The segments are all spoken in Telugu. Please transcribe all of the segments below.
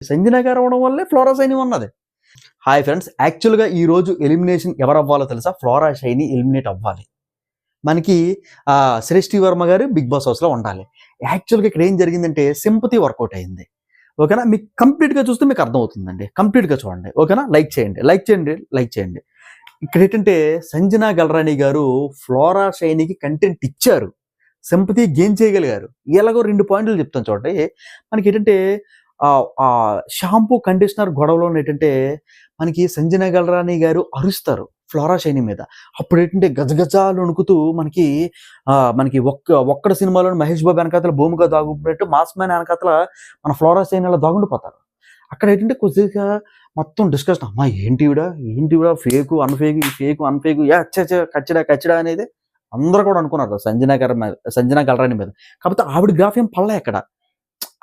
సంజన గారు అవ్వడం వల్లే ఫ్లోరా షైనీ ఉన్నది. హాయ్ ఫ్రెండ్స్, యాక్చువల్‌గా ఈరోజు ఎలిమినేషన్ ఎవరు అవ్వాలో తెలుసా? ఫ్లోరా షైనీ ఎలిమినేట్ అవ్వాలి. మనకి శ్రేష్ఠి వర్మ గారు బిగ్ బాస్ హౌస్‌లో ఉండాలి. యాక్చువల్‌గా ఇక్కడ ఏం జరిగిందంటే సింపతి వర్కౌట్ అయింది. ఓకేనా? మీకు కంప్లీట్‌గా చూస్తే మీకు అర్థమవుతుందండి. కంప్లీట్‌గా చూడండి. ఓకేనా? లైక్ చేయండి. లైక్ చేయండి. లైక్ చేయండి. ఇక్కడ ఏంటంటే సంజన గల్రాణి గారు ఫ్లోరా షైనీకి కంటెంట్ ఇచ్చారు. సింపతి గెయిన్ చేయగలిగారు. ఎలాగో 2 పాయింట్లు చెప్తాను చూడండి. మనకేంటంటే షాంపూ, కండిషనర్ గొడవలో ఏంటంటే మనకి సంజన గల్రాణి గారు అరుస్తారు ఫ్లోరా షైనీ మీద. అప్పుడేంటంటే గజగజాలు వణుకుతూ మనకి ఒక్కడ సినిమాలో మహేష్ బాబు వెనకాతల భూమిగా దాగుకున్నట్టు మాస్ మ్యాన్ వెనకాతల మన ఫ్లోరా షైనీ అలా దాగుండిపోతారు. అక్కడ ఏంటంటే కొద్దిగా మొత్తం డిస్కషన్, అమ్మా ఏంటివిడా ఫేకు అన్ఫేకు కచ్చడా అనేది అందరూ కూడా అనుకున్నారు సంజన గల్రాణి మీద. కాకపోతే ఆవిడ గ్రాఫ్ ఏం పడలే ఇక్కడ.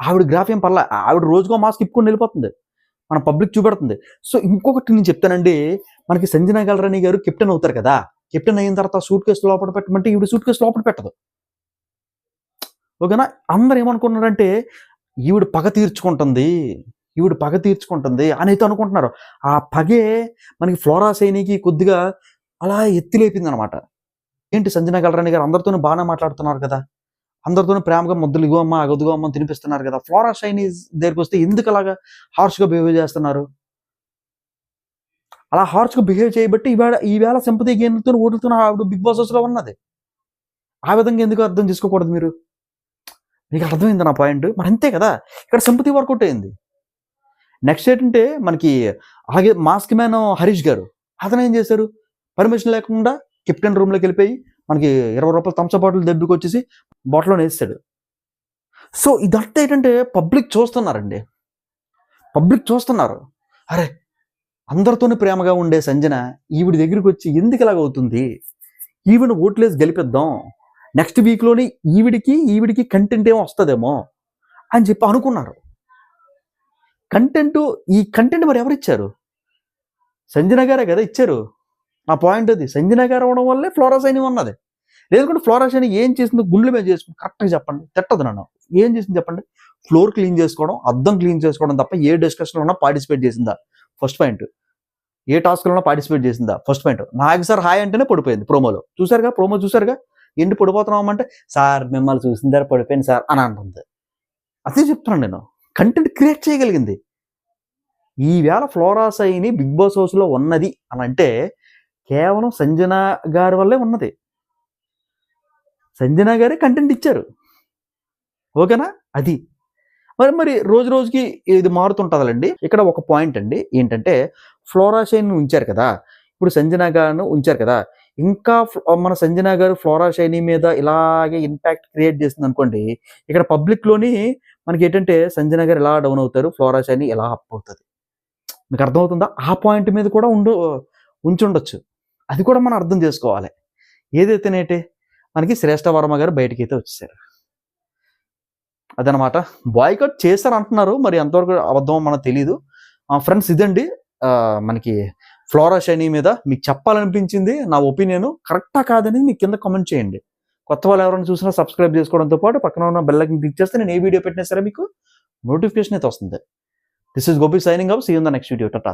ఆవిడ రోజుకో మాస్క్ ఇప్పుకొని వెళ్ళిపోతుంది. మన పబ్లిక్ చూపెడుతుంది. సో ఇంకొకటి నేను చెప్తానండి, మనకి సంజన గల్రాణి గారు కెప్టెన్ అవుతారు కదా. కెప్టెన్ అయిన తర్వాత సూట్ కేసు లోపల పెట్టమంటే ఈవిడ సూట్ కేసు లోపల పెట్టదు. ఓకేనా? అందరు ఏమనుకున్నారంటే ఈవిడ పగ తీర్చుకుంటుంది అని అయితే అనుకుంటున్నారు. ఆ పగే మనకి ఫ్లోరా షైనీకి కొద్దిగా అలా ఎత్తిలేపింది అనమాట. ఏంటి సంజన గల్రాణి గారు అందరితోనూ బాగానే మాట్లాడుతున్నారు కదా, అందరితోనూ ప్రేమగా ముద్దలు ఇగో అమ్మ అగదుగో అమ్మ తినిపిస్తున్నారు కదా, ఫ్లోరా షైనీ దగ్గరికి వస్తే ఎందుకు అలాగా హార్ష్గా బిహేవ్ చేస్తున్నారు? అలా హార్ష్గా బిహేవ్ చేయబట్టి ఈవేళ సింపతి గేమ్తో ఓటుతున్న ఆవిడ బిగ్ బాస్ హౌస్లో ఉన్నది. ఆ విధంగా ఎందుకు అర్థం చేసుకోకూడదు మీరు? మీకు అర్థమైంది నా పాయింట్? మరి అంతే కదా, ఇక్కడ సింపతి వర్కౌట్ అయింది. నెక్స్ట్ ఏంటంటే మనకి అలాగే మాస్క్ మ్యాన్ హరీష్ గారు, అతను ఏం చేశారు? పర్మిషన్ లేకుండా కెప్టెన్ రూమ్లోకి వెళ్ళిపోయి మనకి 20 రూపాయలు థమ్సప్ బాటిల్ దెబ్బకి వచ్చేసి బాటిల్లో వేస్తాడు. సో ఇదంతా ఏంటంటే పబ్లిక్ చూస్తున్నారు. అరే అందరితోనే ప్రేమగా ఉండే సంజన ఈవిడ దగ్గరికి వచ్చి ఎందుకు ఇలాగవుతుంది? ఈవిడ ఓట్లేసి గెలిపిద్దాం, నెక్స్ట్ వీక్లోని ఈవిడికి కంటెంట్ ఏమో వస్తుందేమో అని చెప్పి అనుకున్నారు. ఈ కంటెంట్ మరి ఎవరిచ్చారు? సంజన గారే కదా ఇచ్చారు. నా పాయింట్ అది. సంజన గారు అవ్వడం వల్లే ఫ్లోరా షైనీ ఉన్నది. లేదంటే ఫ్లోరా షైనీ ఏం చేసిందో గుండెల మీద చేసుకుని కరెక్ట్గా చెప్పండి, తిట్టదు నన్ను. ఏం చేసింది చెప్పండి? ఫ్లోర్ క్లీన్ చేసుకోవడం, అద్దం క్లీన్ చేసుకోవడం తప్ప ఏ డిస్కషన్లో ఉన్నా పార్టిసిపేట్ చేసిందా? First point. ఏ టాస్క్లో పార్టిసిపేట్ చేసిందా? First point. నాకు సార్ హాయ్ అంటేనే పడిపోయింది ప్రోమో చూసారుగా. ఏంటి పడిపోతున్నామంటే సార్ మిమ్మల్ని చూసిన దగ్గర పడిపోయింది సార్ అని అంటుంది. అదే చెప్తున్నాను నేను. కంటెంట్ క్రియేట్ చేయగలిగింది. ఈవేళ ఫ్లోరా షైనీ బిగ్ బాస్ హౌస్లో ఉన్నది అని అంటే కేవలం సంజన గారి వల్లే ఉన్నది. సంజన గారే కంటెంట్ ఇచ్చారు. ఓకేనా? అది మరి రోజుకి ఇది మారుతుంటుందండి. ఇక్కడ ఒక పాయింట్ అండి ఏంటంటే ఫ్లోరా షైనీ ఉంచారు కదా, ఇప్పుడు సంజన గారిని ఉంచారు కదా, ఇంకా మన సంజన గారు ఫ్లోరా షైనీ మీద ఇలాగే ఇంపాక్ట్ క్రియేట్ చేస్తుంది అనుకోండి, ఇక్కడ పబ్లిక్లోని మనకి ఏంటంటే సంజన గారు ఎలా డౌన్ అవుతారు, ఫ్లోరా షైనీ ఎలా అప్ అవుతుంది. మీకు అర్థమవుతుందా? ఆ పాయింట్ మీద కూడా ఉంచుండొచ్చు. అది కూడా మనం అర్థం చేసుకోవాలి. ఏదైతేనేటి మనకి శ్రేష్ఠ వర్మ గారు బయటకైతే వచ్చేసారు. అదనమాట. బాయ్కట్ చేశారు అంటున్నారు, మరి ఎంతవరకు అబద్ధమో మనకు తెలీదు. ఫ్రెండ్స్ ఇదండి మనకి ఫ్లోరా షైనీ మీద మీకు చెప్పాలనిపించింది. నా ఒపీనియన్ కరెక్టా కాదనేది మీకు కింద కామెంట్ చేయండి. కొత్త వాళ్ళు ఎవరైనా చూసినా సబ్స్క్రైబ్ చేసుకోవడంతో పాటు పక్కన ఉన్న బెల్ ఐకాన్ క్లిక్ చేస్తే నేను ఏ వీడియో పెట్టినా సరే మీకు నోటిఫికేషన్ అయితే వస్తుంది. This is Gopi signing off. See you in the next video. Tata.